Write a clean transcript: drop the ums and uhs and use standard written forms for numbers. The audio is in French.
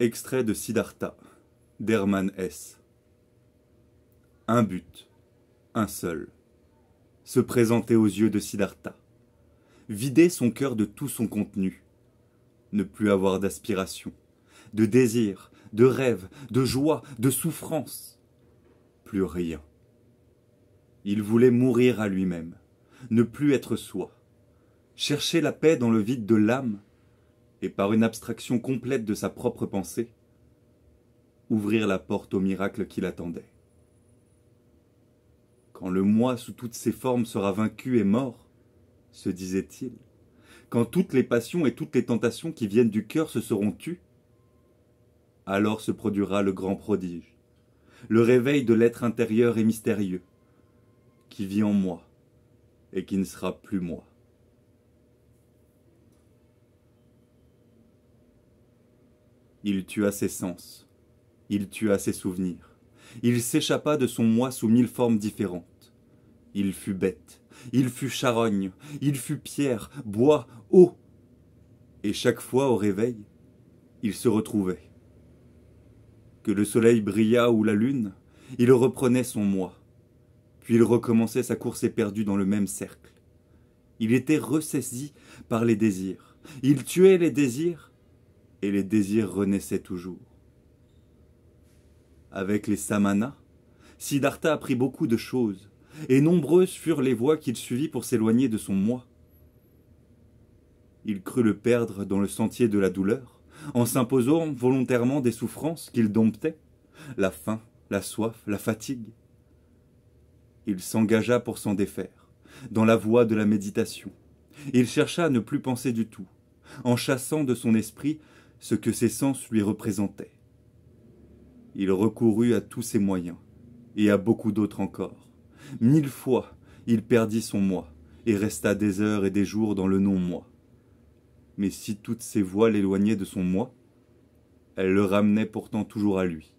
Extrait de Siddhartha, d'Hermann Hesse. Un but, un seul, se présenter aux yeux de Siddhartha, vider son cœur de tout son contenu, ne plus avoir d'aspiration, de désir, de rêve, de joie, de souffrance, plus rien. Il voulait mourir à lui-même, ne plus être soi, chercher la paix dans le vide de l'âme et par une abstraction complète de sa propre pensée, ouvrir la porte au miracle qui l'attendait. Quand le moi sous toutes ses formes sera vaincu et mort, se disait-il, quand toutes les passions et toutes les tentations qui viennent du cœur se seront tues, alors se produira le grand prodige, le réveil de l'être intérieur et mystérieux, qui vit en moi et qui ne sera plus moi. Il tua ses sens, il tua ses souvenirs, il s'échappa de son moi sous 1000 formes différentes. Il fut bête, il fut charogne, il fut pierre, bois, eau. Et chaque fois au réveil, il se retrouvait. Que le soleil brillât ou la lune, il reprenait son moi. Puis il recommençait sa course éperdue dans le même cercle. Il était ressaisi par les désirs. Il tuait les désirs, et les désirs renaissaient toujours. Avec les samanas, Siddhartha apprit beaucoup de choses, et nombreuses furent les voies qu'il suivit pour s'éloigner de son moi. Il crut le perdre dans le sentier de la douleur, en s'imposant volontairement des souffrances qu'il domptait, la faim, la soif, la fatigue. Il s'engagea pour s'en défaire, dans la voie de la méditation. Il chercha à ne plus penser du tout, en chassant de son esprit ce que ses sens lui représentaient. Il recourut à tous ses moyens, et à beaucoup d'autres encore. 1000 fois, il perdit son moi, et resta des heures et des jours dans le non-moi. Mais si toutes ces voies l'éloignaient de son moi, elles le ramenaient pourtant toujours à lui.